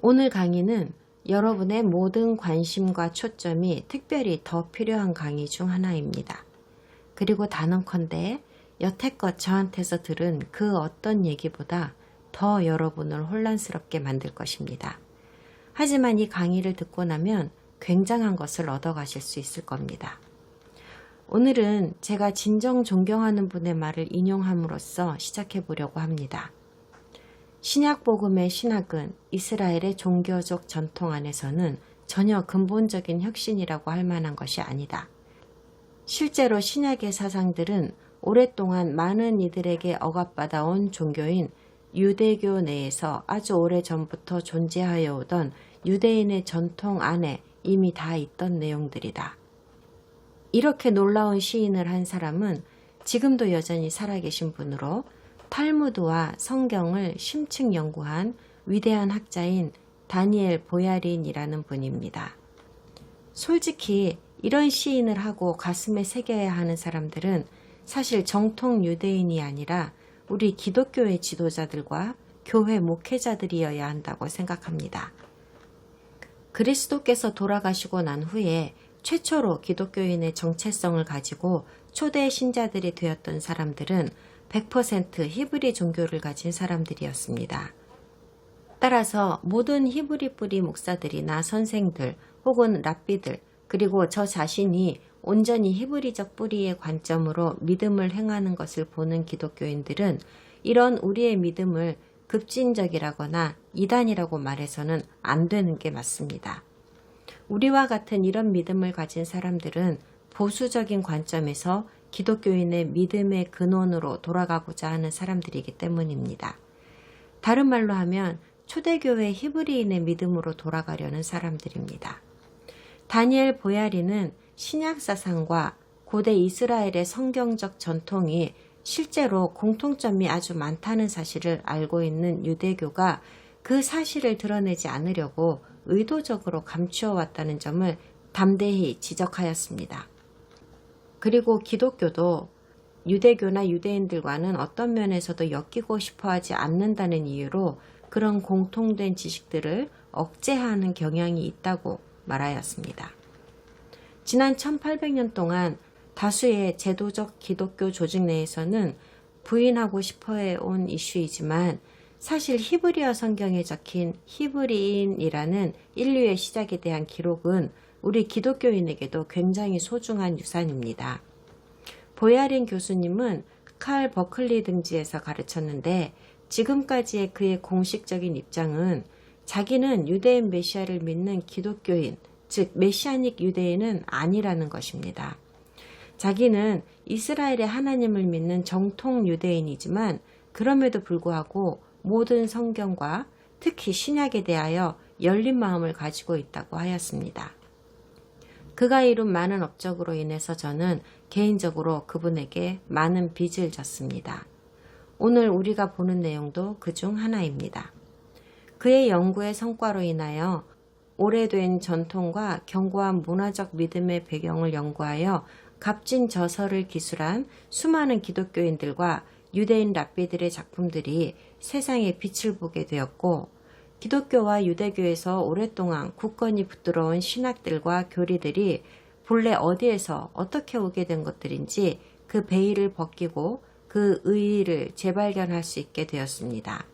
오늘 강의는 여러분의 모든 관심과 초점이 특별히 더 필요한 강의 중 하나입니다. 그리고 단언컨대 여태껏 저한테서 들은 그 어떤 얘기보다 더 여러분을 혼란스럽게 만들 것입니다. 하지만 이 강의를 듣고 나면 굉장한 것을 얻어가실 수 있을 겁니다. 오늘은 제가 진정 존경하는 분의 말을 인용함으로써 시작해 보려고 합니다. 신약복음의 신학은 이스라엘의 종교적 전통 안에서는 전혀 근본적인 혁신이라고 할 만한 것이 아니다. 실제로 신약의 사상들은 오랫동안 많은 이들에게 억압받아온 종교인 유대교 내에서 아주 오래전부터 존재하여 오던 유대인의 전통 안에 이미 다 있던 내용들이다. 이렇게 놀라운 시인을 한 사람은 지금도 여전히 살아계신 분으로 탈무드와 성경을 심층 연구한 위대한 학자인 다니엘 보야린이라는 분입니다. 솔직히 이런 시인을 하고 가슴에 새겨야 하는 사람들은 사실 정통 유대인이 아니라 우리 기독교의 지도자들과 교회 목회자들이어야 한다고 생각합니다. 그리스도께서 돌아가시고 난 후에 최초로 기독교인의 정체성을 가지고 초대 신자들이 되었던 사람들은 100% 히브리 종교를 가진 사람들이었습니다. 따라서 모든 히브리 뿌리 목사들이나 선생들 혹은 랍비들 그리고 저 자신이 온전히 히브리적 뿌리의 관점으로 믿음을 행하는 것을 보는 기독교인들은 이런 우리의 믿음을 급진적이라거나 이단이라고 말해서는 안 되는 게 맞습니다. 우리와 같은 이런 믿음을 가진 사람들은 보수적인 관점에서 기독교인의 믿음의 근원으로 돌아가고자 하는 사람들이기 때문입니다. 다른 말로 하면 초대교회 히브리인의 믿음으로 돌아가려는 사람들입니다. 다니엘 보야리는 신약 사상과 고대 이스라엘의 성경적 전통이 실제로 공통점이 아주 많다는 사실을 알고 있는 유대교가 그 사실을 드러내지 않으려고 의도적으로 감추어 왔다는 점을 담대히 지적하였습니다. 그리고 기독교도 유대교나 유대인들과는 어떤 면에서도 엮이고 싶어 하지 않는다는 이유로 그런 공통된 지식들을 억제하는 경향이 있다고 말하였습니다. 지난 1800년 동안 다수의 제도적 기독교 조직 내에서는 부인하고 싶어 해온 이슈이지만 사실 히브리어 성경에 적힌 히브리인이라는 인류의 시작에 대한 기록은 우리 기독교인에게도 굉장히 소중한 유산입니다. 보야린 교수님은 칼 버클리 등지에서 가르쳤는데 지금까지의 그의 공식적인 입장은 자기는 유대인 메시아를 믿는 기독교인, 즉 메시아닉 유대인은 아니라는 것입니다. 자기는 이스라엘의 하나님을 믿는 정통 유대인이지만 그럼에도 불구하고 모든 성경과 특히 신약에 대하여 열린 마음을 가지고 있다고 하였습니다. 그가 이룬 많은 업적으로 인해서 저는 개인적으로 그분에게 많은 빚을 졌습니다. 오늘 우리가 보는 내용도 그중 하나입니다. 그의 연구의 성과로 인하여 오래된 전통과 견고한 문화적 믿음의 배경을 연구하여 값진 저서를 기술한 수많은 기독교인들과 유대인 랍비들의 작품들이 세상에 빛을 보게 되었고 기독교와 유대교에서 오랫동안 굳건히 붙들어온 신학들과 교리들이 본래 어디에서 어떻게 오게 된 것들인지 그 베일을 벗기고 그 의의를 재발견할 수 있게 되었습니다.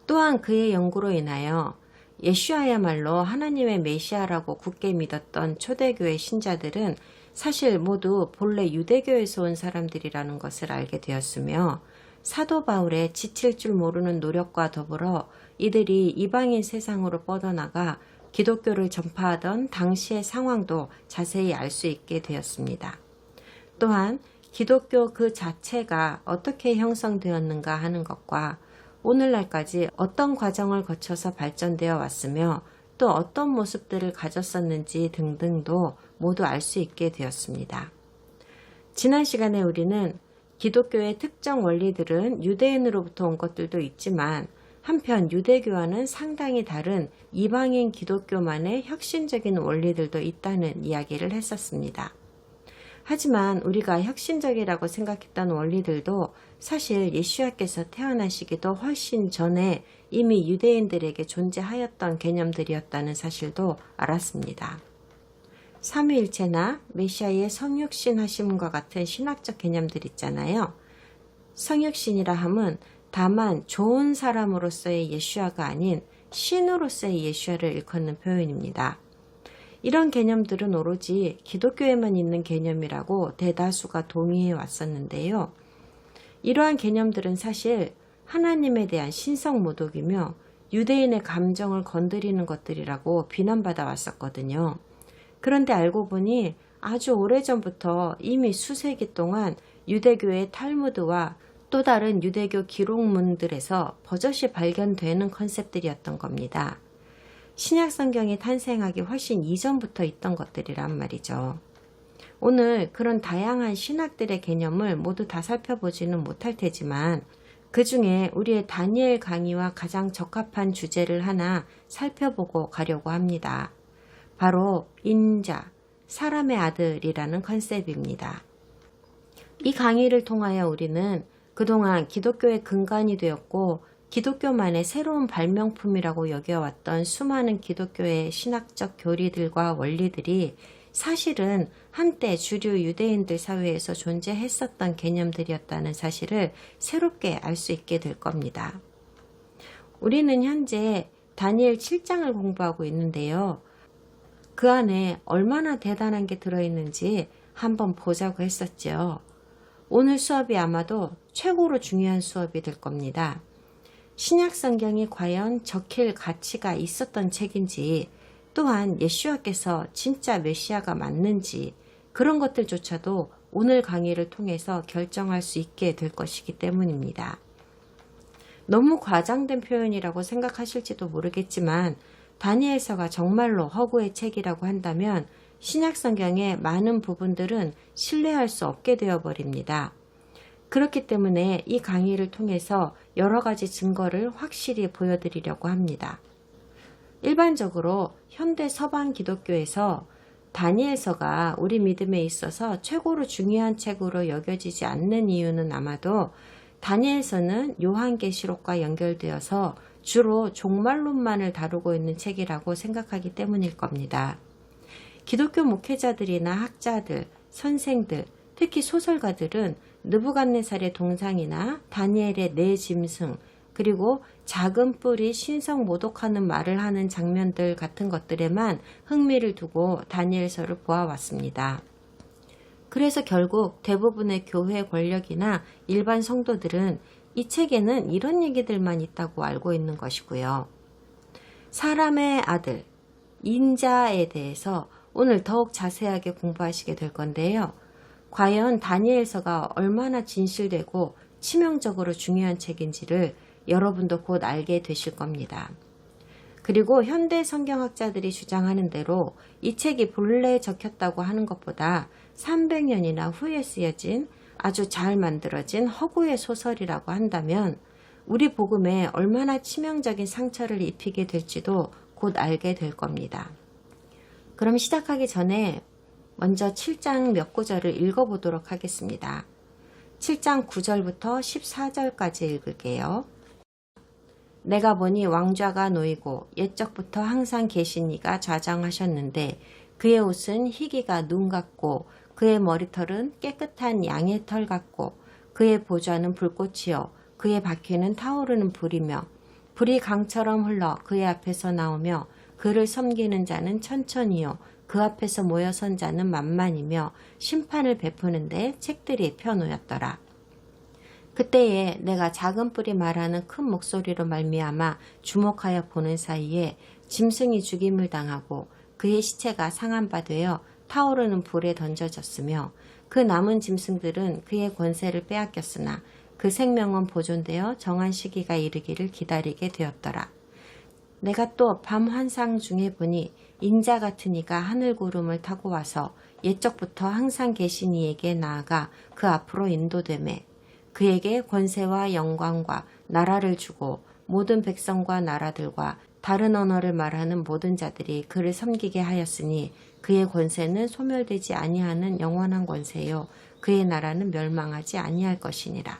또한 그의 연구로 인하여 예수야야말로 하나님의 메시아라고 굳게 믿었던 초대교회 신자들은 사실 모두 본래 유대교에서 온 사람들이라는 것을 알게 되었으며 사도 바울의 지칠 줄 모르는 노력과 더불어 이들이 이방인 세상으로 뻗어나가 기독교를 전파하던 당시의 상황도 자세히 알 수 있게 되었습니다. 또한 기독교 그 자체가 어떻게 형성되었는가 하는 것과 오늘날까지 어떤 과정을 거쳐서 발전되어 왔으며 또 어떤 모습들을 가졌었는지 등등도 모두 알 수 있게 되었습니다. 지난 시간에 우리는 기독교의 특정 원리들은 유대인으로부터 온 것들도 있지만 한편 유대교와는 상당히 다른 이방인 기독교만의 혁신적인 원리들도 있다는 이야기를 했었습니다. 하지만 우리가 혁신적이라고 생각했던 원리들도 사실 예수야께서 태어나시기도 훨씬 전에 이미 유대인들에게 존재하였던 개념들이었다는 사실도 알았습니다. 삼위일체나 메시아의 성육신 하심과 같은 신학적 개념들 있잖아요. 성육신이라 함은 다만 좋은 사람으로서의 예수야가 아닌 신으로서의 예수야를 일컫는 표현입니다. 이런 개념들은 오로지 기독교에만 있는 개념이라고 대다수가 동의해 왔었는데요. 이러한 개념들은 사실 하나님에 대한 신성 모독이며 유대인의 감정을 건드리는 것들이라고 비난받아 왔었거든요. 그런데 알고 보니 아주 오래전부터 이미 수세기 동안 유대교의 탈무드와 또 다른 유대교 기록문들에서 버젓이 발견되는 컨셉들이었던 겁니다. 신약 성경이 탄생하기 훨씬 이전부터 있던 것들이란 말이죠. 오늘 그런 다양한 신학들의 개념을 모두 다 살펴보지는 못할 테지만 그 중에 우리의 다니엘 강의와 가장 적합한 주제를 하나 살펴보고 가려고 합니다. 바로 인자, 사람의 아들이라는 컨셉입니다. 이 강의를 통하여 우리는 그동안 기독교의 근간이 되었고 기독교만의 새로운 발명품이라고 여겨왔던 수많은 기독교의 신학적 교리들과 원리들이 사실은 한때 주류 유대인들 사회에서 존재했었던 개념들이었다는 사실을 새롭게 알 수 있게 될 겁니다. 우리는 현재 다니엘 7장을 공부하고 있는데요. 그 안에 얼마나 대단한 게 들어있는지 한번 보자고 했었죠. 오늘 수업이 아마도 최고로 중요한 수업이 될 겁니다. 신약 성경이 과연 적힐 가치가 있었던 책인지, 또한 예수야께서 진짜 메시아가 맞는지 그런 것들조차도 오늘 강의를 통해서 결정할 수 있게 될 것이기 때문입니다. 너무 과장된 표현이라고 생각하실지도 모르겠지만 다니엘서가 정말로 허구의 책이라고 한다면 신약 성경의 많은 부분들은 신뢰할 수 없게 되어버립니다. 그렇기 때문에 이 강의를 통해서 여러 가지 증거를 확실히 보여드리려고 합니다. 일반적으로 현대 서방 기독교에서 다니엘서가 우리 믿음에 있어서 최고로 중요한 책으로 여겨지지 않는 이유는 아마도 다니엘서는 요한계시록과 연결되어서 주로 종말론만을 다루고 있는 책이라고 생각하기 때문일 겁니다. 기독교 목회자들이나 학자들, 선생들, 특히 소설가들은 느부갓네살의 동상이나 다니엘의 네 짐승, 그리고 작은 뿔이 신성 모독하는 말을 하는 장면들 같은 것들에만 흥미를 두고 다니엘서를 보아왔습니다. 그래서 결국 대부분의 교회 권력이나 일반 성도들은 이 책에는 이런 얘기들만 있다고 알고 있는 것이고요. 사람의 아들, 인자에 대해서 오늘 더욱 자세하게 공부하시게 될 건데요. 과연 다니엘서가 얼마나 진실되고 치명적으로 중요한 책인지를 여러분도 곧 알게 되실 겁니다. 그리고 현대 성경학자들이 주장하는 대로 이 책이 본래에 적혔다고 하는 것보다 300년이나 후에 쓰여진 아주 잘 만들어진 허구의 소설이라고 한다면 우리 복음에 얼마나 치명적인 상처를 입히게 될지도 곧 알게 될 겁니다. 그럼 시작하기 전에 먼저 7장 몇 구절을 읽어보도록 하겠습니다. 7장 9절부터 14절까지 읽을게요. 내가 보니 왕좌가 놓이고 옛적부터 항상 계신 이가 좌정하셨는데 그의 옷은 희기가 눈 같고 그의 머리털은 깨끗한 양의 털 같고 그의 보좌는 불꽃이요 그의 바퀴는 타오르는 불이며 불이 강처럼 흘러 그의 앞에서 나오며 그를 섬기는 자는 천천히요 그 앞에서 모여 선 자는 만만이며 심판을 베푸는데 책들이 펴놓였더라. 그때에 내가 작은 뿔이 말하는 큰 목소리로 말미암아 주목하여 보는 사이에 짐승이 죽임을 당하고 그의 시체가 상한 바 되어 타오르는 불에 던져졌으며 그 남은 짐승들은 그의 권세를 빼앗겼으나 그 생명은 보존되어 정한 시기가 이르기를 기다리게 되었더라. 내가 또 밤 환상 중에 보니 인자 같은 이가 하늘 구름을 타고 와서 옛적부터 항상 계신 이에게 나아가 그 앞으로 인도되매 그에게 권세와 영광과 나라를 주고 모든 백성과 나라들과 다른 언어를 말하는 모든 자들이 그를 섬기게 하였으니 그의 권세는 소멸되지 아니하는 영원한 권세요. 그의 나라는 멸망하지 아니할 것이니라.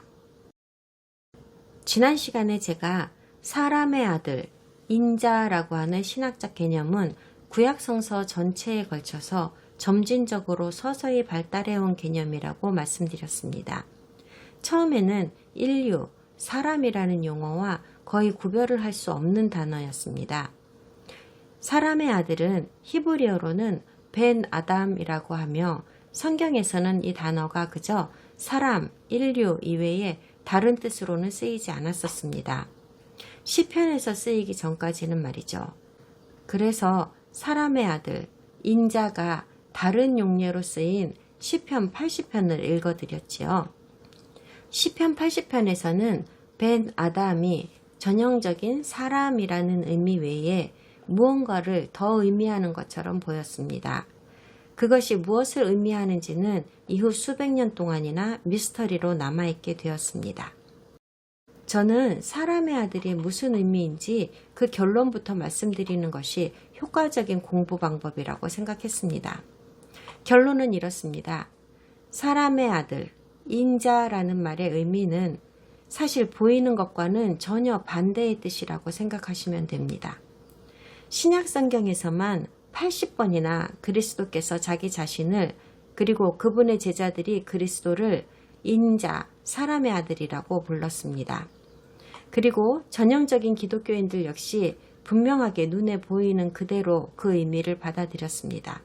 지난 시간에 제가 사람의 아들, 인자라고 하는 신학적 개념은 구약성서 전체에 걸쳐서 점진적으로 서서히 발달해온 개념이라고 말씀드렸습니다. 처음에는 인류, 사람이라는 용어와 거의 구별을 할 수 없는 단어였습니다. 사람의 아들은 히브리어로는 벤 아담이라고 하며 성경에서는 이 단어가 그저 사람, 인류 이외에 다른 뜻으로는 쓰이지 않았었습니다. 시편에서 쓰이기 전까지는 말이죠. 그래서 사람의 아들, 인자가 다른 용례로 쓰인 시편 80편을 읽어드렸지요. 시편 80편에서는 벤 아담이 전형적인 사람이라는 의미 외에 무언가를 더 의미하는 것처럼 보였습니다. 그것이 무엇을 의미하는지는 이후 수백 년 동안이나 미스터리로 남아있게 되었습니다. 저는 사람의 아들이 무슨 의미인지 그 결론부터 말씀드리는 것이 효과적인 공부 방법이라고 생각했습니다. 결론은 이렇습니다. 사람의 아들, 인자라는 말의 의미는 사실 보이는 것과는 전혀 반대의 뜻이라고 생각하시면 됩니다. 신약 성경에서만 80번이나 그리스도께서 자기 자신을 그리고 그분의 제자들이 그리스도를 인자, 사람의 아들이라고 불렀습니다. 그리고 전형적인 기독교인들 역시 분명하게 눈에 보이는 그대로 그 의미를 받아들였습니다.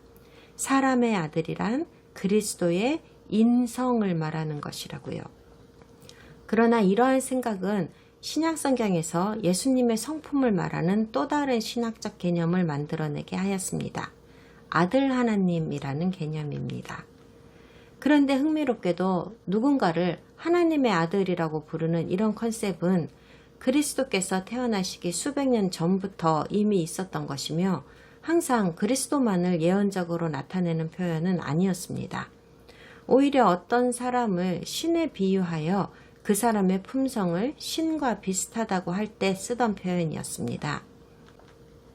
사람의 아들이란 그리스도의 인성을 말하는 것이라고요. 그러나 이러한 생각은 신약 성경에서 예수님의 성품을 말하는 또 다른 신학적 개념을 만들어내게 하였습니다. 아들 하나님이라는 개념입니다. 그런데 흥미롭게도 누군가를 하나님의 아들이라고 부르는 이런 컨셉은 그리스도께서 태어나시기 수백 년 전부터 이미 있었던 것이며 항상 그리스도만을 예언적으로 나타내는 표현은 아니었습니다. 오히려 어떤 사람을 신에 비유하여 그 사람의 품성을 신과 비슷하다고 할 때 쓰던 표현이었습니다.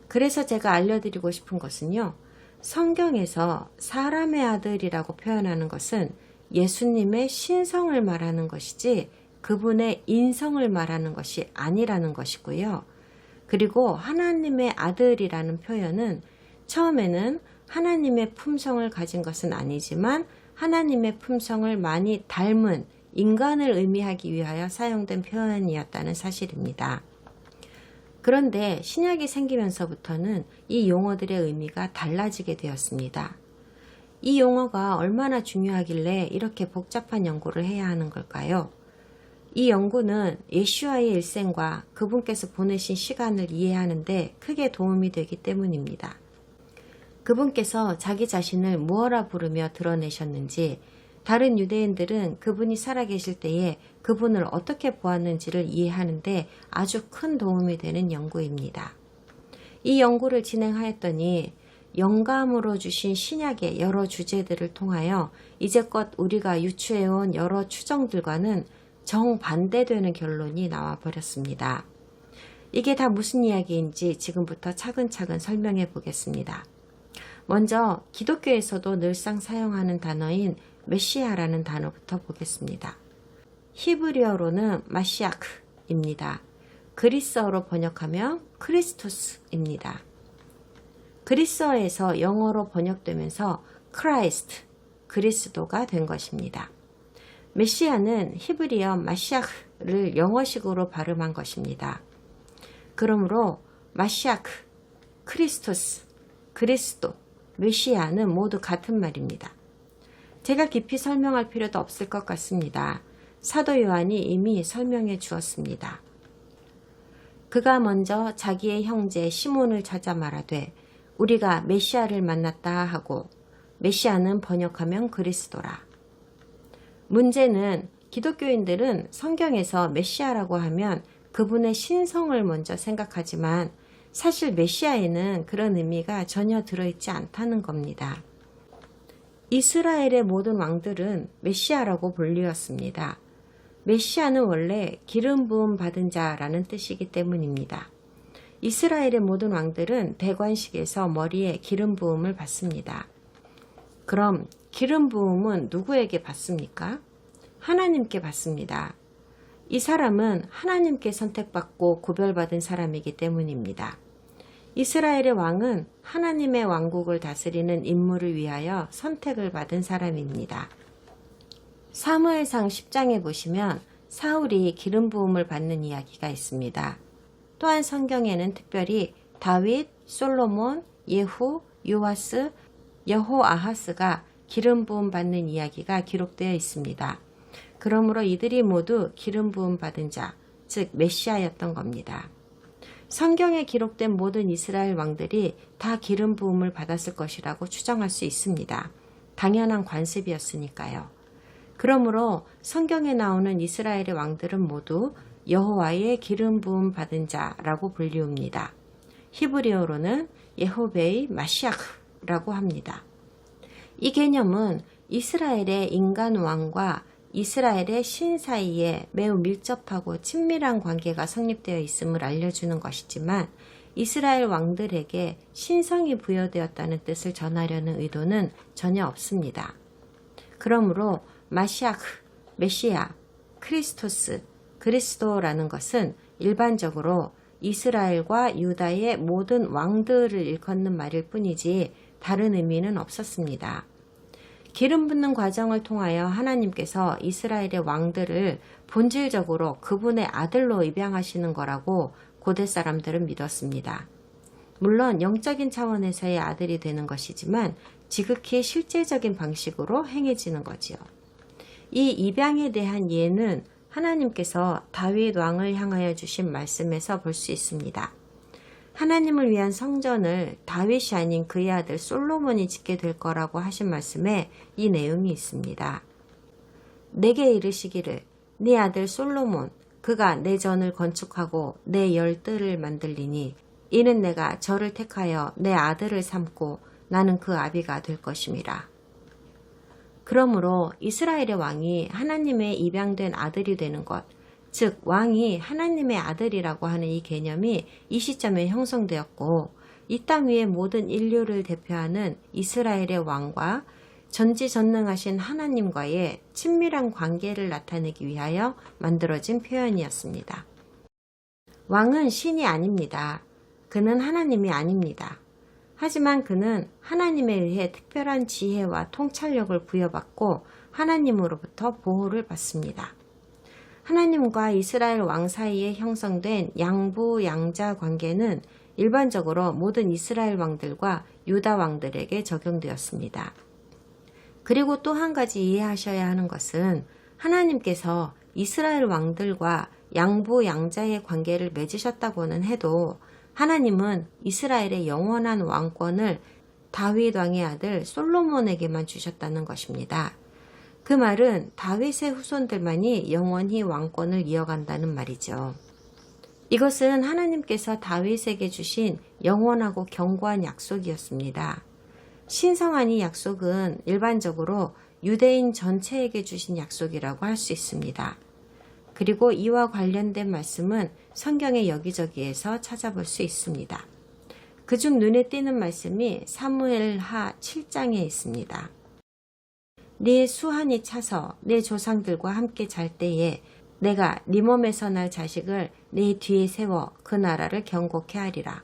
그래서 제가 알려드리고 싶은 것은요. 성경에서 사람의 아들이라고 표현하는 것은 예수님의 신성을 말하는 것이지 그분의 인성을 말하는 것이 아니라는 것이고요. 그리고 하나님의 아들이라는 표현은 처음에는 하나님의 품성을 가진 것은 아니지만 하나님의 품성을 많이 닮은 인간을 의미하기 위하여 사용된 표현이었다는 사실입니다. 그런데 신약이 생기면서부터는 이 용어들의 의미가 달라지게 되었습니다. 이 용어가 얼마나 중요하길래 이렇게 복잡한 연구를 해야 하는 걸까요? 이 연구는 예슈아의 일생과 그분께서 보내신 시간을 이해하는 데 크게 도움이 되기 때문입니다. 그분께서 자기 자신을 무엇라 부르며 드러내셨는지, 다른 유대인들은 그분이 살아계실 때에 그분을 어떻게 보았는지를 이해하는 데 아주 큰 도움이 되는 연구입니다. 이 연구를 진행하였더니 영감으로 주신 신약의 여러 주제들을 통하여 이제껏 우리가 유추해온 여러 추정들과는 정반대되는 결론이 나와 버렸습니다. 이게 다 무슨 이야기인지 지금부터 차근차근 설명해 보겠습니다. 먼저 기독교에서도 늘상 사용하는 단어인 메시아라는 단어부터 보겠습니다. 히브리어로는 마시아크입니다. 그리스어로 번역하면 크리스토스입니다. 그리스어에서 영어로 번역되면서 크라이스트, 그리스도가 된 것입니다. 메시아는 히브리어 마시아크를 영어식으로 발음한 것입니다. 그러므로 마시아크, 크리스토스, 그리스도, 메시아는 모두 같은 말입니다. 제가 깊이 설명할 필요도 없을 것 같습니다. 사도 요한이 이미 설명해 주었습니다. 그가 먼저 자기의 형제 시몬을 찾아 말하되 우리가 메시아를 만났다 하고, 메시아는 번역하면 그리스도라. 문제는 기독교인들은 성경에서 메시아라고 하면 그분의 신성을 먼저 생각하지만 사실 메시아에는 그런 의미가 전혀 들어있지 않다는 겁니다. 이스라엘의 모든 왕들은 메시아라고 불리웠습니다. 메시아는 원래 기름 부음 받은 자라는 뜻이기 때문입니다. 이스라엘의 모든 왕들은 대관식에서 머리에 기름 부음을 받습니다. 그럼 기름 부음은 누구에게 받습니까? 하나님께 받습니다. 이 사람은 하나님께 선택받고 구별받은 사람이기 때문입니다. 이스라엘의 왕은 하나님의 왕국을 다스리는 임무를 위하여 선택을 받은 사람입니다. 사무엘상 10장에 보시면 사울이 기름 부음을 받는 이야기가 있습니다. 또한 성경에는 특별히 다윗, 솔로몬, 예후, 요아스, 여호아하스가 기름 부음 받는 이야기가 기록되어 있습니다. 그러므로 이들이 모두 기름 부음 받은 자, 즉 메시아였던 겁니다. 성경에 기록된 모든 이스라엘 왕들이 다 기름 부음을 받았을 것이라고 추정할 수 있습니다. 당연한 관습이었으니까요. 그러므로 성경에 나오는 이스라엘의 왕들은 모두 여호와의 기름 부음 받은 자라고 불리웁니다. 히브리어로는 예호베이 마시아흐라고 합니다. 이 개념은 이스라엘의 인간 왕과 이스라엘의 신 사이에 매우 밀접하고 친밀한 관계가 성립되어 있음을 알려주는 것이지만 이스라엘 왕들에게 신성이 부여되었다는 뜻을 전하려는 의도는 전혀 없습니다. 그러므로 마시아흐, 메시아, 크리스토스, 그리스도라는 것은 일반적으로 이스라엘과 유다의 모든 왕들을 일컫는 말일 뿐이지 다른 의미는 없었습니다. 기름 붓는 과정을 통하여 하나님께서 이스라엘의 왕들을 본질적으로 그분의 아들로 입양하시는 거라고 고대 사람들은 믿었습니다. 물론 영적인 차원에서의 아들이 되는 것이지만 지극히 실제적인 방식으로 행해지는 거지요. 이 입양에 대한 예는 하나님께서 다윗 왕을 향하여 주신 말씀에서 볼 수 있습니다. 하나님을 위한 성전을 다윗이 아닌 그의 아들 솔로몬이 짓게 될 거라고 하신 말씀에 이 내용이 있습니다. 내게 이르시기를 네 아들 솔로몬 그가 내 전을 건축하고 내 열뜰을 만들리니 이는 내가 저를 택하여 내 아들을 삼고 나는 그 아비가 될 것임이라. 그러므로 이스라엘의 왕이 하나님의 입양된 아들이 되는 것, 즉 왕이 하나님의 아들이라고 하는 이 개념이 이 시점에 형성되었고 이 땅 위의 모든 인류를 대표하는 이스라엘의 왕과 전지전능하신 하나님과의 친밀한 관계를 나타내기 위하여 만들어진 표현이었습니다. 왕은 신이 아닙니다. 그는 하나님이 아닙니다. 하지만 그는 하나님에 의해 특별한 지혜와 통찰력을 부여받고 하나님으로부터 보호를 받습니다. 하나님과 이스라엘 왕 사이에 형성된 양부 양자 관계는 일반적으로 모든 이스라엘 왕들과 유다 왕들에게 적용되었습니다. 그리고 또 한 가지 이해하셔야 하는 것은 하나님께서 이스라엘 왕들과 양부 양자의 관계를 맺으셨다고는 해도 하나님은 이스라엘의 영원한 왕권을 다윗 왕의 아들 솔로몬에게만 주셨다는 것입니다. 그 말은 다윗의 후손들만이 영원히 왕권을 이어간다는 말이죠. 이것은 하나님께서 다윗에게 주신 영원하고 견고한 약속이었습니다. 신성한 이 약속은 일반적으로 유대인 전체에게 주신 약속이라고 할 수 있습니다. 그리고 이와 관련된 말씀은 성경의 여기저기에서 찾아볼 수 있습니다. 그중 눈에 띄는 말씀이 사무엘하 7장에 있습니다. 네 수한이 차서 내 조상들과 함께 잘 때에 내가 네 몸에서 날 자식을 네 뒤에 세워 그 나라를 견고케 하리라.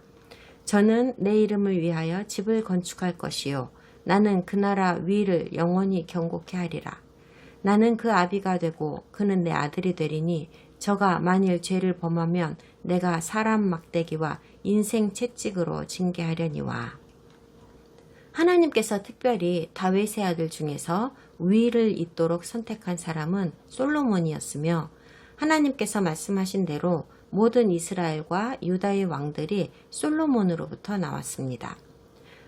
저는 내 이름을 위하여 집을 건축할 것이요 나는 그 나라 위를 영원히 견고케 하리라. 나는 그 아비가 되고 그는 내 아들이 되리니 저가 만일 죄를 범하면 내가 사람 막대기와 인생 채찍으로 징계하려니와. 하나님께서 특별히 다윗의 아들 중에서 위를 잇도록 선택한 사람은 솔로몬이었으며 하나님께서 말씀하신 대로 모든 이스라엘과 유다의 왕들이 솔로몬으로부터 나왔습니다.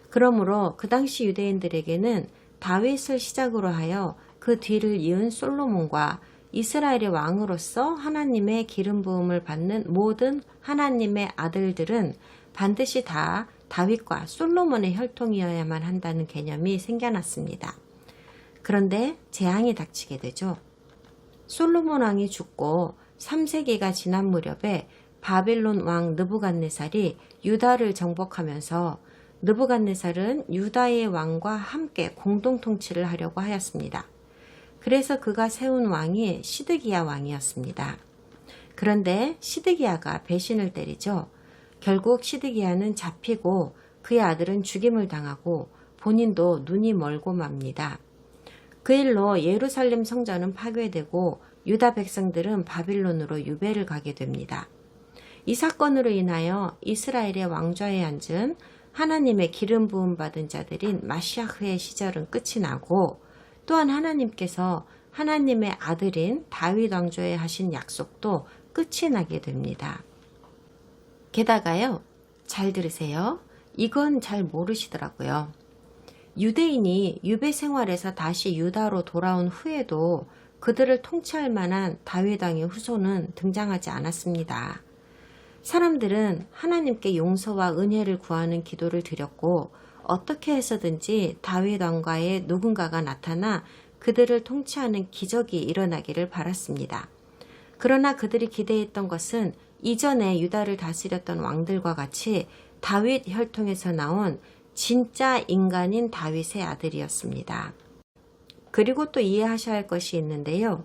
그러므로 그 당시 유대인들에게는 다윗을 시작으로 하여 그 뒤를 이은 솔로몬과 이스라엘의 왕으로서 하나님의 기름 부음을 받는 모든 하나님의 아들들은 반드시 다 다윗과 솔로몬의 혈통이어야만 한다는 개념이 생겨났습니다. 그런데 재앙이 닥치게 되죠. 솔로몬 왕이 죽고 3세기가 지난 무렵에 바벨론 왕 느부갓네살이 유다를 정복하면서 느부갓네살은 유다의 왕과 함께 공동 통치를 하려고 하였습니다. 그래서 그가 세운 왕이 시드기야 왕이었습니다. 그런데 시드기야가 배신을 때리죠. 결국 시드기야는 잡히고 그의 아들은 죽임을 당하고 본인도 눈이 멀고 맙니다. 그 일로 예루살렘 성전은 파괴되고 유다 백성들은 바빌론으로 유배를 가게 됩니다. 이 사건으로 인하여 이스라엘의 왕좌에 앉은 하나님의 기름 부음 받은 자들인 마시아흐의 시절은 끝이 나고, 또한 하나님께서 하나님의 아들인 다윗 왕조에 하신 약속도 끝이 나게 됩니다. 게다가요, 잘 들으세요. 이건 잘 모르시더라고요. 유대인이 유배 생활에서 다시 유다로 돌아온 후에도 그들을 통치할 만한 다윗 왕의 후손은 등장하지 않았습니다. 사람들은 하나님께 용서와 은혜를 구하는 기도를 드렸고, 어떻게 해서든지 다윗 왕과의 누군가가 나타나 그들을 통치하는 기적이 일어나기를 바랐습니다. 그러나 그들이 기대했던 것은 이전에 유다를 다스렸던 왕들과 같이 다윗 혈통에서 나온 진짜 인간인 다윗의 아들이었습니다. 그리고 또 이해하셔야 할 것이 있는데요.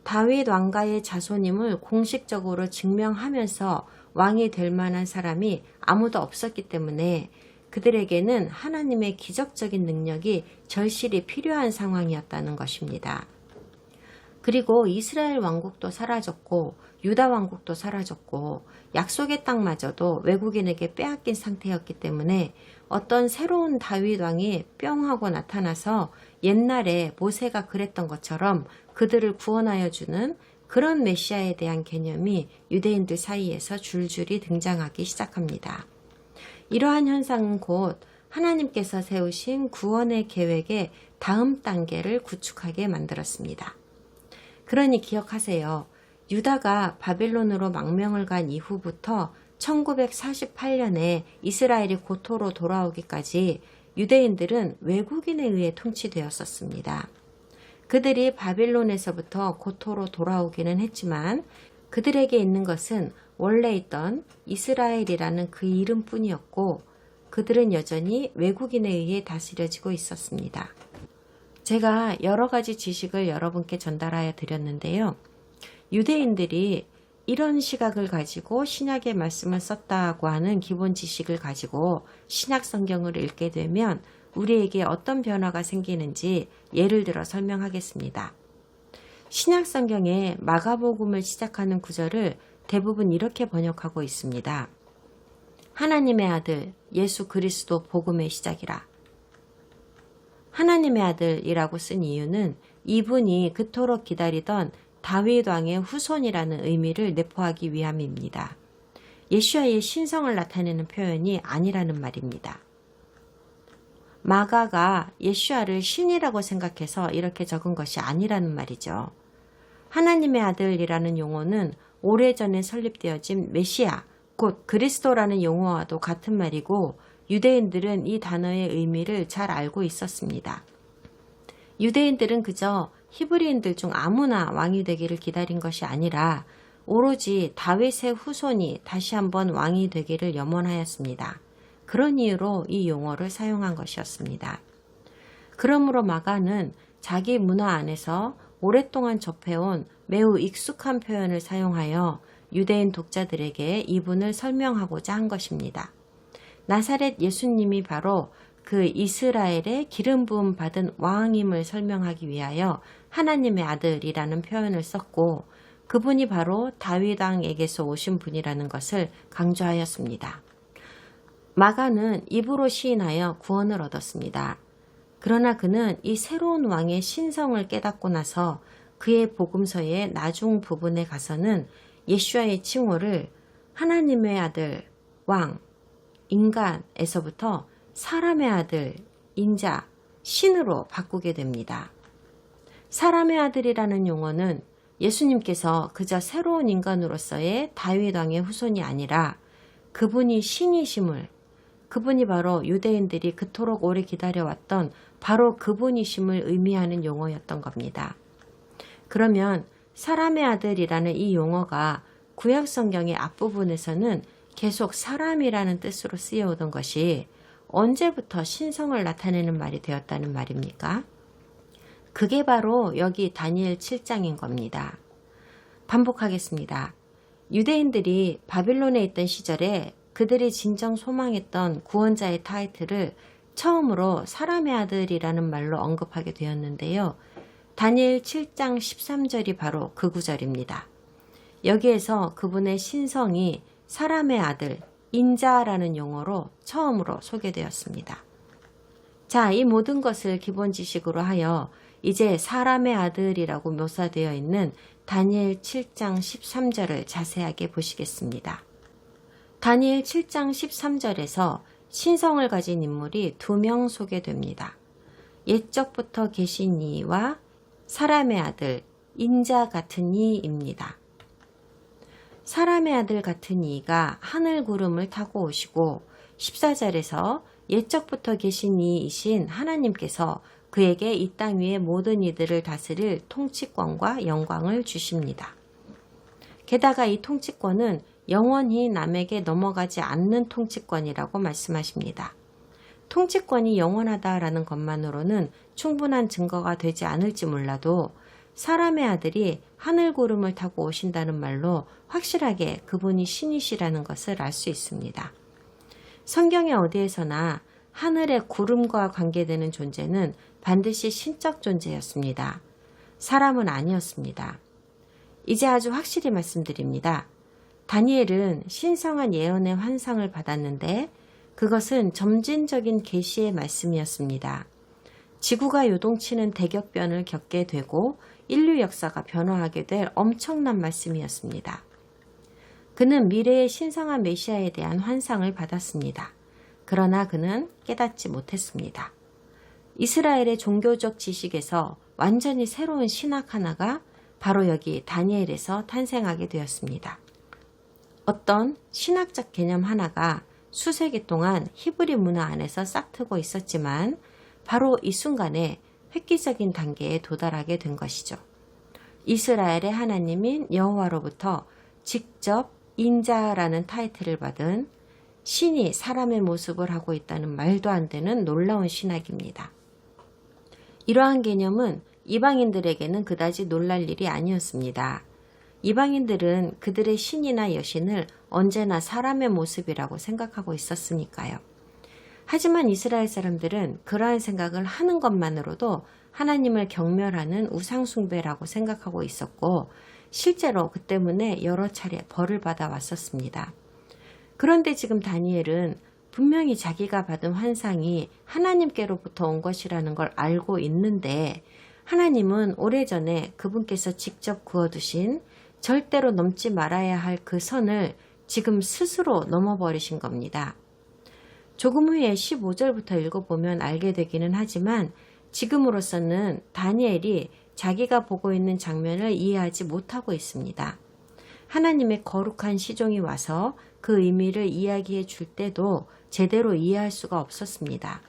다윗 왕가의 자손임을 공식적으로 증명하면서 왕이 될 만한 사람이 아무도 없었기 때문에 그들에게는 하나님의 기적적인 능력이 절실히 필요한 상황이었다는 것입니다. 그리고 이스라엘 왕국도 사라졌고 유다 왕국도 사라졌고 약속의 땅마저도 외국인에게 빼앗긴 상태였기 때문에 어떤 새로운 다윗 왕이 뿅 하고 나타나서 옛날에 모세가 그랬던 것처럼 그들을 구원하여 주는 그런 메시아에 대한 개념이 유대인들 사이에서 줄줄이 등장하기 시작합니다. 이러한 현상은 곧 하나님께서 세우신 구원의 계획의 다음 단계를 구축하게 만들었습니다. 그러니 기억하세요. 유다가 바빌론으로 망명을 간 이후부터 1948년에 이스라엘이 고토로 돌아오기까지 유대인들은 외국인에 의해 통치되었었습니다. 그들이 바빌론에서부터 고토로 돌아오기는 했지만 그들에게 있는 것은 원래 있던 이스라엘이라는 그 이름뿐이었고 그들은 여전히 외국인에 의해 다스려지고 있었습니다. 제가 여러 가지 지식을 여러분께 전달하여 드렸는데요. 유대인들이 이런 시각을 가지고 신약의 말씀을 썼다고 하는 기본 지식을 가지고 신약 성경을 읽게 되면 우리에게 어떤 변화가 생기는지 예를 들어 설명하겠습니다. 신약 성경에 마가복음을 시작하는 구절을 대부분 이렇게 번역하고 있습니다. 하나님의 아들 예수 그리스도 복음의 시작이라. 하나님의 아들이라고 쓴 이유는 이분이 그토록 기다리던 다윗 왕의 후손이라는 의미를 내포하기 위함입니다. 예수와의 신성을 나타내는 표현이 아니라는 말입니다. 마가가 예수와를 신이라고 생각해서 이렇게 적은 것이 아니라는 말이죠. 하나님의 아들이라는 용어는 오래전에 설립되어진 메시아, 곧 그리스도라는 용어와도 같은 말이고 유대인들은 이 단어의 의미를 잘 알고 있었습니다. 유대인들은 그저 히브리인들 중 아무나 왕이 되기를 기다린 것이 아니라 오로지 다윗의 후손이 다시 한번 왕이 되기를 염원하였습니다. 그런 이유로 이 용어를 사용한 것이었습니다. 그러므로 마가는 자기 문화 안에서 오랫동안 접해온 매우 익숙한 표현을 사용하여 유대인 독자들에게 이분을 설명하고자 한 것입니다. 나사렛 예수님이 바로 그 이스라엘의 기름 부음 받은 왕임을 설명하기 위하여 하나님의 아들이라는 표현을 썼고 그분이 바로 다윗 왕에게서 오신 분이라는 것을 강조하였습니다. 마가는 입으로 시인하여 구원을 얻었습니다. 그러나 그는 이 새로운 왕의 신성을 깨닫고 나서 그의 복음서의 나중 부분에 가서는 예수와의 칭호를 하나님의 아들, 왕, 인간에서부터 사람의 아들, 인자, 신으로 바꾸게 됩니다. 사람의 아들이라는 용어는 예수님께서 그저 새로운 인간으로서의 다윗 왕의 후손이 아니라 그분이 신이심을, 그분이 바로 유대인들이 그토록 오래 기다려왔던 바로 그분이심을 의미하는 용어였던 겁니다. 그러면 사람의 아들이라는 이 용어가 구약 성경의 앞부분에서는 계속 사람이라는 뜻으로 쓰여오던 것이 언제부터 신성을 나타내는 말이 되었다는 말입니까? 그게 바로 여기 다니엘 7장인 겁니다. 반복하겠습니다. 유대인들이 바빌론에 있던 시절에 그들이 진정 소망했던 구원자의 타이틀을 처음으로 사람의 아들이라는 말로 언급하게 되었는데요. 다니엘 7장 13절이 바로 그 구절입니다. 여기에서 그분의 신성이 사람의 아들, 인자라는 용어로 처음으로 소개되었습니다. 자, 이 모든 것을 기본 지식으로 하여 이제 사람의 아들이라고 묘사되어 있는 다니엘 7장 13절을 자세하게 보시겠습니다. 다니엘 7장 13절에서 신성을 가진 인물이 2명 소개됩니다. 옛적부터 계신 이와 사람의 아들, 인자 같은 이입니다. 사람의 아들 같은 이가 하늘 구름을 타고 오시고 14절에서 옛적부터 계신 이이신 하나님께서 그에게 이 땅 위의 모든 이들을 다스릴 통치권과 영광을 주십니다. 게다가 이 통치권은 영원히 남에게 넘어가지 않는 통치권이라고 말씀하십니다. 통치권이 영원하다라는 것만으로는 충분한 증거가 되지 않을지 몰라도 사람의 아들이 하늘 구름을 타고 오신다는 말로 확실하게 그분이 신이시라는 것을 알 수 있습니다. 성경의 어디에서나 하늘의 구름과 관계되는 존재는 반드시 신적 존재였습니다. 사람은 아니었습니다. 이제 아주 확실히 말씀드립니다. 다니엘은 신성한 예언의 환상을 받았는데 그것은 점진적인 계시의 말씀이었습니다. 지구가 요동치는 대격변을 겪게 되고 인류 역사가 변화하게 될 엄청난 말씀이었습니다. 그는 미래의 신성한 메시아에 대한 환상을 받았습니다. 그러나 그는 깨닫지 못했습니다. 이스라엘의 종교적 지식에서 완전히 새로운 신학 하나가 바로 여기 다니엘에서 탄생하게 되었습니다. 어떤 신학적 개념 하나가 수세기 동안 히브리 문화 안에서 싹트고 있었지만 바로 이 순간에 획기적인 단계에 도달하게 된 것이죠. 이스라엘의 하나님인 여호와로부터 직접 인자라는 타이틀을 받은 신이 사람의 모습을 하고 있다는 말도 안 되는 놀라운 신학입니다. 이러한 개념은 이방인들에게는 그다지 놀랄 일이 아니었습니다. 이방인들은 그들의 신이나 여신을 언제나 사람의 모습이라고 생각하고 있었으니까요. 하지만 이스라엘 사람들은 그러한 생각을 하는 것만으로도 하나님을 경멸하는 우상숭배라고 생각하고 있었고 실제로 그 때문에 여러 차례 벌을 받아 왔었습니다. 그런데 지금 다니엘은 분명히 자기가 받은 환상이 하나님께로부터 온 것이라는 걸 알고 있는데 하나님은 오래전에 그분께서 직접 그어두신 절대로 넘지 말아야 할 그 선을 지금 스스로 넘어버리신 겁니다. 조금 후에 15절부터 읽어보면 알게 되기는 하지만 지금으로서는 다니엘이 자기가 보고 있는 장면을 이해하지 못하고 있습니다. 하나님의 거룩한 시종이 와서 그 의미를 이야기해 줄 때도 제대로 이해할 수가 없었습니다.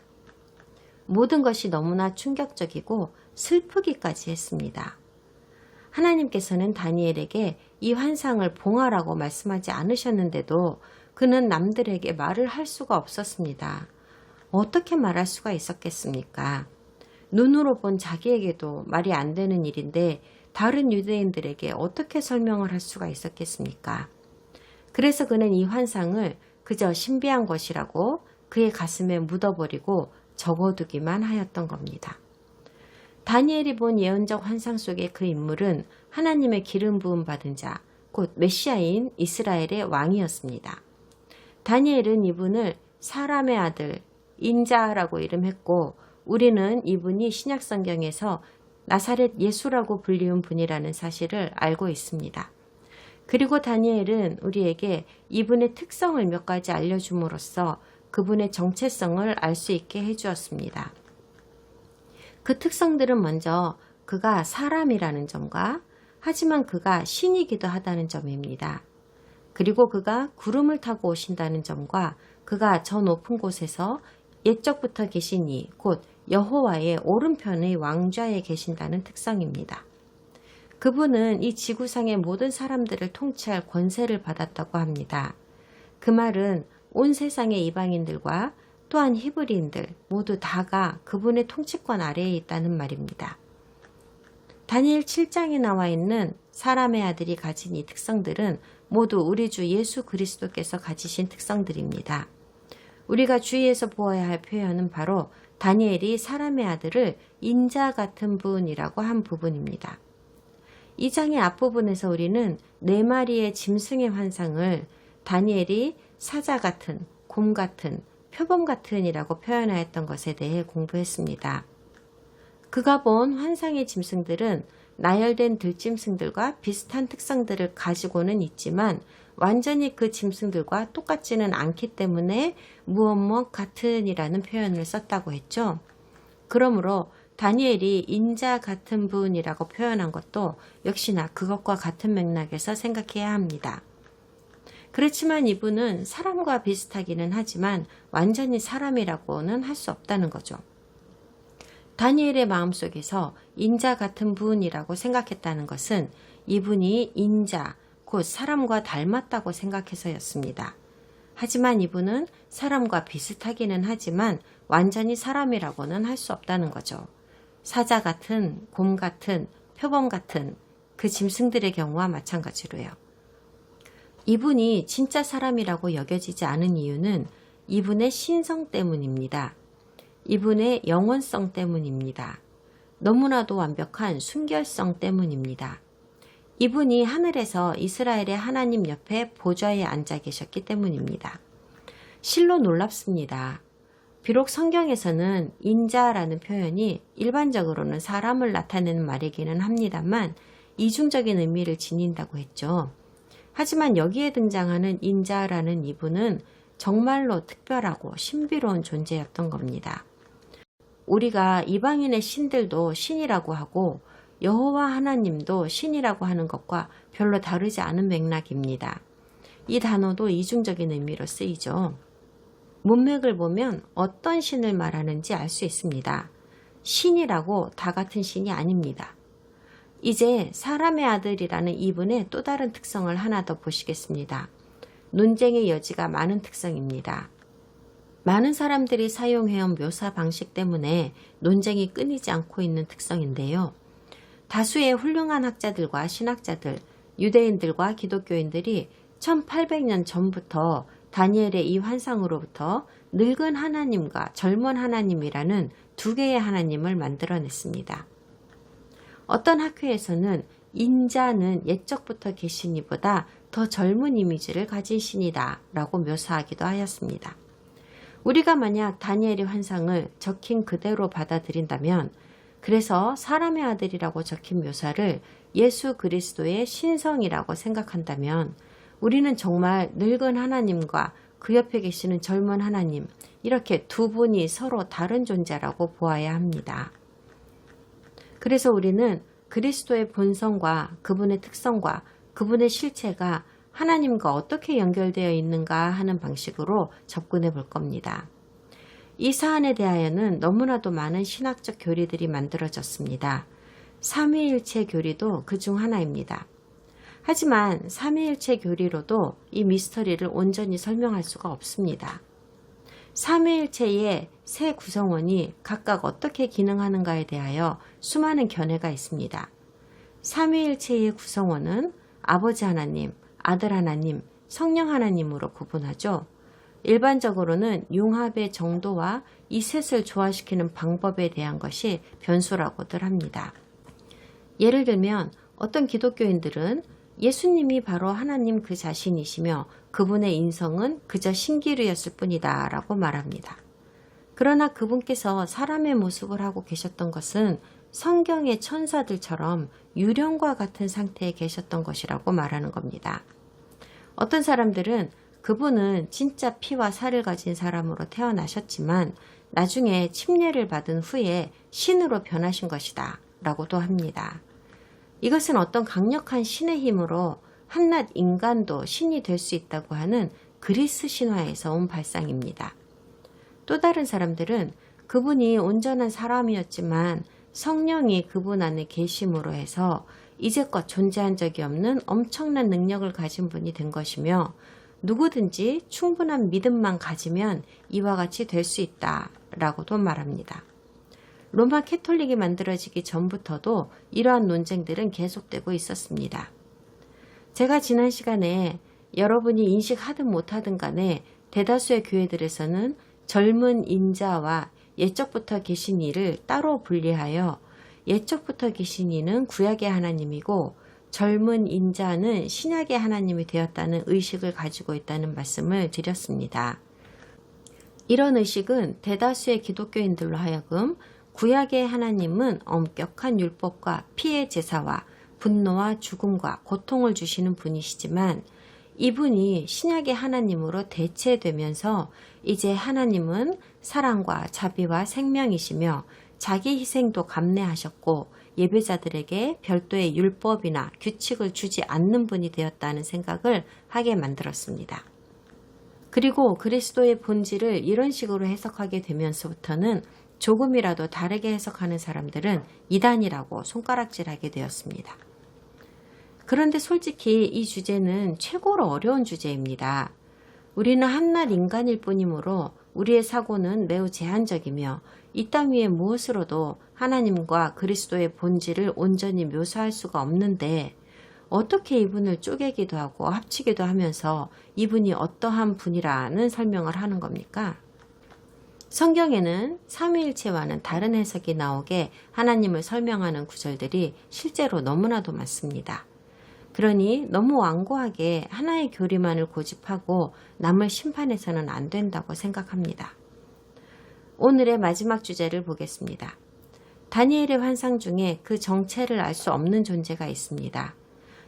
모든 것이 너무나 충격적이고 슬프기까지 했습니다. 하나님께서는 다니엘에게 이 환상을 봉하라고 말씀하지 않으셨는데도 그는 남들에게 말을 할 수가 없었습니다. 어떻게 말할 수가 있었겠습니까? 눈으로 본 자기에게도 말이 안 되는 일인데 다른 유대인들에게 어떻게 설명을 할 수가 있었겠습니까? 그래서 그는 이 환상을 그저 신비한 것이라고 그의 가슴에 묻어버리고 적어두기만 하였던 겁니다. 다니엘이 본 예언적 환상 속의 그 인물은 하나님의 기름 부음 받은 자, 곧 메시아인 이스라엘의 왕이었습니다. 다니엘은 이분을 사람의 아들, 인자라고 이름했고 우리는 이분이 신약성경에서 나사렛 예수라고 불리운 분이라는 사실을 알고 있습니다. 그리고 다니엘은 우리에게 이분의 특성을 몇 가지 알려줌으로써 그분의 정체성을 알 수 있게 해주었습니다. 그 특성들은 먼저 그가 사람이라는 점과 하지만 그가 신이기도 하다는 점입니다. 그리고 그가 구름을 타고 오신다는 점과 그가 저 높은 곳에서 옛적부터 계신 이, 곧 여호와의 오른편의 왕좌에 계신다는 특성입니다. 그분은 이 지구상의 모든 사람들을 통치할 권세를 받았다고 합니다. 그 말은 온 세상의 이방인들과 또한 히브리인들 모두 다가 그분의 통치권 아래에 있다는 말입니다. 다니엘 7장에 나와 있는 사람의 아들이 가진 이 특성들은 모두 우리 주 예수 그리스도께서 가지신 특성들입니다. 우리가 주의해서 보아야 할 표현은 바로 다니엘이 사람의 아들을 인자 같은 분이라고 한 부분입니다. 이 장의 앞부분에서 우리는 4마리의 짐승의 환상을 다니엘이 사자 같은, 곰 같은, 표범 같은이라고 표현하였던 것에 대해 공부했습니다. 그가 본 환상의 짐승들은 나열된 들짐승들과 비슷한 특성들을 가지고는 있지만 완전히 그 짐승들과 똑같지는 않기 때문에 무엇 같은이라는 표현을 썼다고 했죠. 그러므로 다니엘이 인자 같은 분이라고 표현한 것도 역시나 그것과 같은 맥락에서 생각해야 합니다. 그렇지만 이분은 사람과 비슷하기는 하지만 완전히 사람이라고는 할 수 없다는 거죠. 다니엘의 마음속에서 인자 같은 분이라고 생각했다는 것은 이분이 인자, 곧 사람과 닮았다고 생각해서였습니다. 하지만 이분은 사람과 비슷하기는 하지만 완전히 사람이라고는 할 수 없다는 거죠. 사자 같은, 곰 같은, 표범 같은 그 짐승들의 경우와 마찬가지로요. 이분이 진짜 사람이라고 여겨지지 않은 이유는 이분의 신성 때문입니다. 이분의 영원성 때문입니다. 너무나도 완벽한 순결성 때문입니다. 이분이 하늘에서 이스라엘의 하나님 옆에 보좌에 앉아 계셨기 때문입니다. 실로 놀랍습니다. 비록 성경에서는 인자라는 표현이 일반적으로는 사람을 나타내는 말이기는 합니다만 이중적인 의미를 지닌다고 했죠. 하지만 여기에 등장하는 인자라는 이분은 정말로 특별하고 신비로운 존재였던 겁니다. 우리가 이방인의 신들도 신이라고 하고 여호와 하나님도 신이라고 하는 것과 별로 다르지 않은 맥락입니다. 이 단어도 이중적인 의미로 쓰이죠. 문맥을 보면 어떤 신을 말하는지 알 수 있습니다. 신이라고 다 같은 신이 아닙니다. 이제 사람의 아들이라는 이분의 또 다른 특성을 하나 더 보시겠습니다. 논쟁의 여지가 많은 특성입니다. 많은 사람들이 사용해온 묘사 방식 때문에 논쟁이 끊이지 않고 있는 특성인데요. 다수의 훌륭한 학자들과 신학자들, 유대인들과 기독교인들이 1800년 전부터 다니엘의 이 환상으로부터 늙은 하나님과 젊은 하나님이라는 두 개의 하나님을 만들어냈습니다. 어떤 학회에서는 인자는 옛적부터 계신 이보다 더 젊은 이미지를 가진 신이다 라고 묘사하기도 하였습니다. 우리가 만약 다니엘의 환상을 적힌 그대로 받아들인다면 그래서 사람의 아들이라고 적힌 묘사를 예수 그리스도의 신성이라고 생각한다면 우리는 정말 늙은 하나님과 그 옆에 계시는 젊은 하나님 이렇게 두 분이 서로 다른 존재라고 보아야 합니다. 그래서 우리는 그리스도의 본성과 그분의 특성과 그분의 실체가 하나님과 어떻게 연결되어 있는가 하는 방식으로 접근해 볼 겁니다. 이 사안에 대하여는 너무나도 많은 신학적 교리들이 만들어졌습니다. 삼위일체 교리도 그중 하나입니다. 하지만 삼위일체 교리로도 이 미스터리를 온전히 설명할 수가 없습니다. 삼위일체의 세 구성원이 각각 어떻게 기능하는가에 대하여 수많은 견해가 있습니다. 삼위일체의 구성원은 아버지 하나님, 아들 하나님, 성령 하나님으로 구분하죠. 일반적으로는 융합의 정도와 이 셋을 조화시키는 방법에 대한 것이 변수라고들 합니다. 예를 들면 어떤 기독교인들은 예수님이 바로 하나님 그 자신이시며 그분의 인성은 그저 신기루였을 뿐이다 라고 말합니다. 그러나 그분께서 사람의 모습을 하고 계셨던 것은 성경의 천사들처럼 유령과 같은 상태에 계셨던 것이라고 말하는 겁니다. 어떤 사람들은 그분은 진짜 피와 살을 가진 사람으로 태어나셨지만 나중에 침례를 받은 후에 신으로 변하신 것이다 라고도 합니다. 이것은 어떤 강력한 신의 힘으로 한낱 인간도 신이 될 수 있다고 하는 그리스 신화에서 온 발상입니다. 또 다른 사람들은 그분이 온전한 사람이었지만 성령이 그분 안에 계심으로 해서 이제껏 존재한 적이 없는 엄청난 능력을 가진 분이 된 것이며 누구든지 충분한 믿음만 가지면 이와 같이 될 수 있다라고도 말합니다. 로마 캐톨릭이 만들어지기 전부터도 이러한 논쟁들은 계속되고 있었습니다. 제가 지난 시간에 여러분이 인식하든 못하든 간에 대다수의 교회들에서는 젊은 인자와 옛적부터 계신 이를 따로 분리하여 옛적부터 계신 이는 구약의 하나님이고 젊은 인자는 신약의 하나님이 되었다는 의식을 가지고 있다는 말씀을 드렸습니다. 이런 의식은 대다수의 기독교인들로 하여금 구약의 하나님은 엄격한 율법과 피의 제사와 분노와 죽음과 고통을 주시는 분이시지만 이분이 신약의 하나님으로 대체되면서 이제 하나님은 사랑과 자비와 생명이시며 자기 희생도 감내하셨고 예배자들에게 별도의 율법이나 규칙을 주지 않는 분이 되었다는 생각을 하게 만들었습니다. 그리고 그리스도의 본질을 이런 식으로 해석하게 되면서부터는 조금이라도 다르게 해석하는 사람들은 이단이라고 손가락질하게 되었습니다. 그런데 솔직히 이 주제는 최고로 어려운 주제입니다. 우리는 한낱 인간일 뿐이므로 우리의 사고는 매우 제한적이며 이 땅 위에 무엇으로도 하나님과 그리스도의 본질을 온전히 묘사할 수가 없는데 어떻게 이분을 쪼개기도 하고 합치기도 하면서 이분이 어떠한 분이라는 설명을 하는 겁니까? 성경에는 삼위일체와는 다른 해석이 나오게 하나님을 설명하는 구절들이 실제로 너무나도 많습니다. 그러니 너무 완고하게 하나의 교리만을 고집하고 남을 심판해서는 안 된다고 생각합니다. 오늘의 마지막 주제를 보겠습니다. 다니엘의 환상 중에 그 정체를 알 수 없는 존재가 있습니다.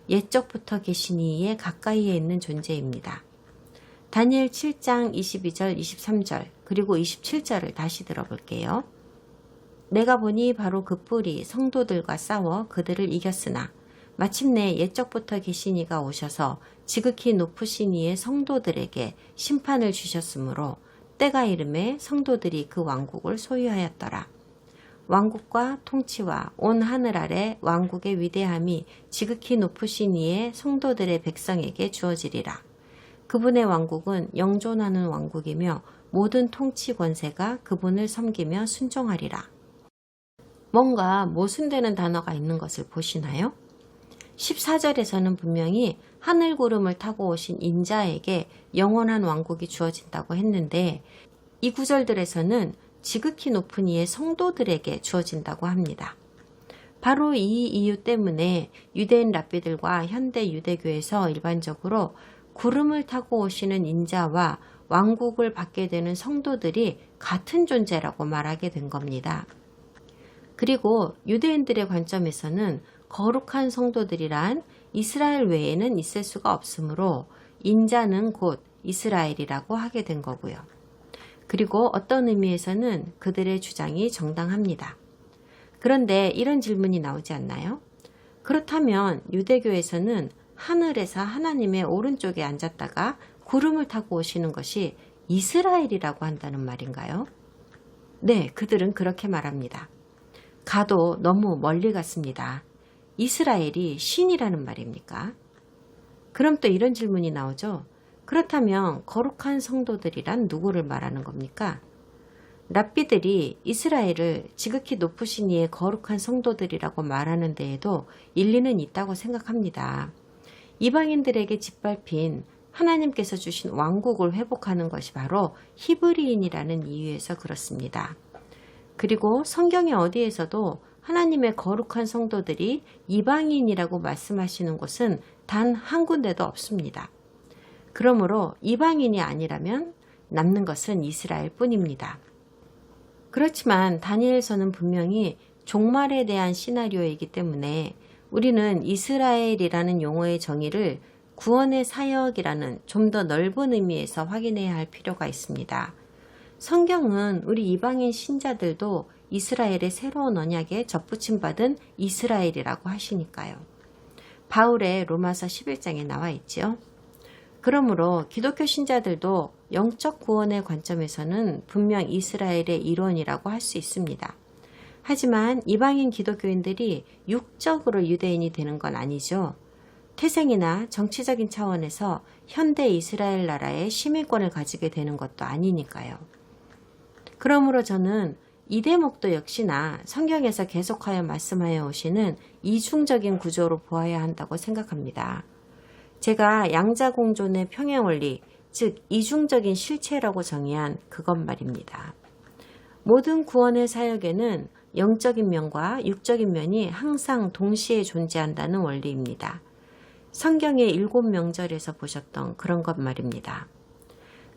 옛적부터 계신 이에 가까이에 있는 존재입니다. 다니엘 7장 22절, 23절 그리고 27절을 다시 들어볼게요. 내가 보니 바로 그 뿔이 성도들과 싸워 그들을 이겼으나 마침내 옛적부터 계신 이가 오셔서 지극히 높으신 이의 성도들에게 심판을 주셨으므로 때가 이름에 성도들이 그 왕국을 소유하였더라. 왕국과 통치와 온 하늘 아래 왕국의 위대함이 지극히 높으신 이의 성도들의 백성에게 주어지리라. 그분의 왕국은 영존하는 왕국이며 모든 통치 권세가 그분을 섬기며 순종하리라. 뭔가 모순되는 단어가 있는 것을 보시나요? 14절에서는 분명히 하늘 구름을 타고 오신 인자에게 영원한 왕국이 주어진다고 했는데 이 구절들에서는 지극히 높은 이의 성도들에게 주어진다고 합니다. 바로 이 이유 때문에 유대인 랍비들과 현대 유대교에서 일반적으로 구름을 타고 오시는 인자와 왕국을 받게 되는 성도들이 같은 존재라고 말하게 된 겁니다. 그리고 유대인들의 관점에서는 거룩한 성도들이란 이스라엘 외에는 있을 수가 없으므로 인자는 곧 이스라엘이라고 하게 된 거고요. 그리고 어떤 의미에서는 그들의 주장이 정당합니다. 그런데 이런 질문이 나오지 않나요? 그렇다면 유대교에서는 하늘에서 하나님의 오른쪽에 앉았다가 구름을 타고 오시는 것이 이스라엘이라고 한다는 말인가요? 네, 그들은 그렇게 말합니다. 가도 너무 멀리 갔습니다. 이스라엘이 신이라는 말입니까? 그럼 또 이런 질문이 나오죠. 그렇다면 거룩한 성도들이란 누구를 말하는 겁니까? 랍비들이 이스라엘을 지극히 높으신 이의 거룩한 성도들이라고 말하는 데에도 일리는 있다고 생각합니다. 이방인들에게 짓밟힌 하나님께서 주신 왕국을 회복하는 것이 바로 히브리인이라는 이유에서 그렇습니다. 그리고 성경의 어디에서도 하나님의 거룩한 성도들이 이방인이라고 말씀하시는 곳은 단 한 군데도 없습니다. 그러므로 이방인이 아니라면 남는 것은 이스라엘 뿐입니다. 그렇지만 다니엘서는 분명히 종말에 대한 시나리오이기 때문에 우리는 이스라엘이라는 용어의 정의를 구원의 사역이라는 좀 더 넓은 의미에서 확인해야 할 필요가 있습니다. 성경은 우리 이방인 신자들도 이스라엘의 새로운 언약에 접붙임받은 이스라엘이라고 하시니까요. 바울의 로마서 11장에 나와 있지요. 그러므로 기독교 신자들도 영적 구원의 관점에서는 분명 이스라엘의 일원이라고 할 수 있습니다. 하지만 이방인 기독교인들이 육적으로 유대인이 되는 건 아니죠. 태생이나 정치적인 차원에서 현대 이스라엘 나라의 시민권을 가지게 되는 것도 아니니까요. 그러므로 저는 이 대목도 역시나 성경에서 계속하여 말씀하여 오시는 이중적인 구조로 보아야 한다고 생각합니다. 제가 양자공존의 평행원리, 즉 이중적인 실체라고 정의한 그것 말입니다. 모든 구원의 사역에는 영적인 면과 육적인 면이 항상 동시에 존재한다는 원리입니다. 성경의 7명절에서 보셨던 그런 것 말입니다.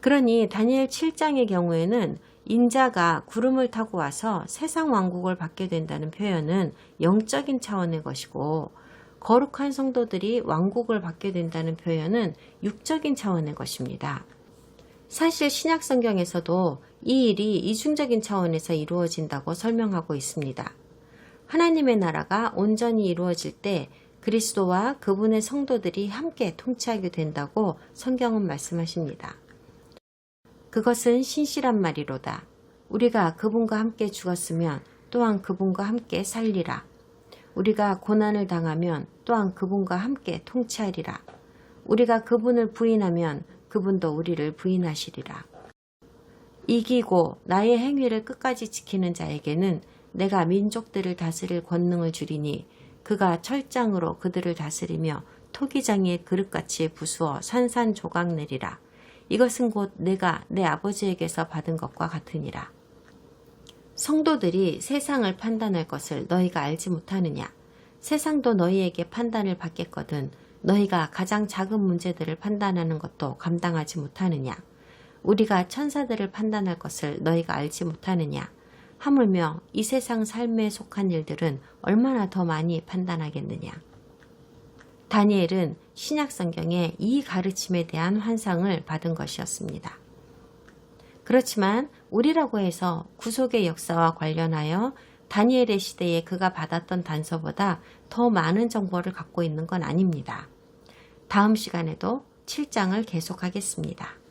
그러니 다니엘 7장의 경우에는 인자가 구름을 타고 와서 세상 왕국을 받게 된다는 표현은 영적인 차원의 것이고, 거룩한 성도들이 왕국을 받게 된다는 표현은 육적인 차원의 것입니다. 사실 신약 성경에서도 이 일이 이중적인 차원에서 이루어진다고 설명하고 있습니다. 하나님의 나라가 온전히 이루어질 때 그리스도와 그분의 성도들이 함께 통치하게 된다고 성경은 말씀하십니다. 그것은 신실한 말이로다. 우리가 그분과 함께 죽었으면 또한 그분과 함께 살리라. 우리가 고난을 당하면 또한 그분과 함께 통치하리라. 우리가 그분을 부인하면 그분도 우리를 부인하시리라. 이기고 나의 행위를 끝까지 지키는 자에게는 내가 민족들을 다스릴 권능을 주리니 그가 철장으로 그들을 다스리며 토기장의 그릇같이 부수어 산산조각 내리라. 이것은 곧 내가 내 아버지에게서 받은 것과 같으니라. 성도들이 세상을 판단할 것을 너희가 알지 못하느냐? 세상도 너희에게 판단을 받겠거든 너희가 가장 작은 문제들을 판단하는 것도 감당하지 못하느냐? 우리가 천사들을 판단할 것을 너희가 알지 못하느냐? 하물며 이 세상 삶에 속한 일들은 얼마나 더 많이 판단하겠느냐? 다니엘은 신약 성경의 이 가르침에 대한 환상을 받은 것이었습니다. 그렇지만 우리라고 해서 구속의 역사와 관련하여 다니엘의 시대에 그가 받았던 단서보다 더 많은 정보를 갖고 있는 건 아닙니다. 다음 시간에도 7장을 계속하겠습니다.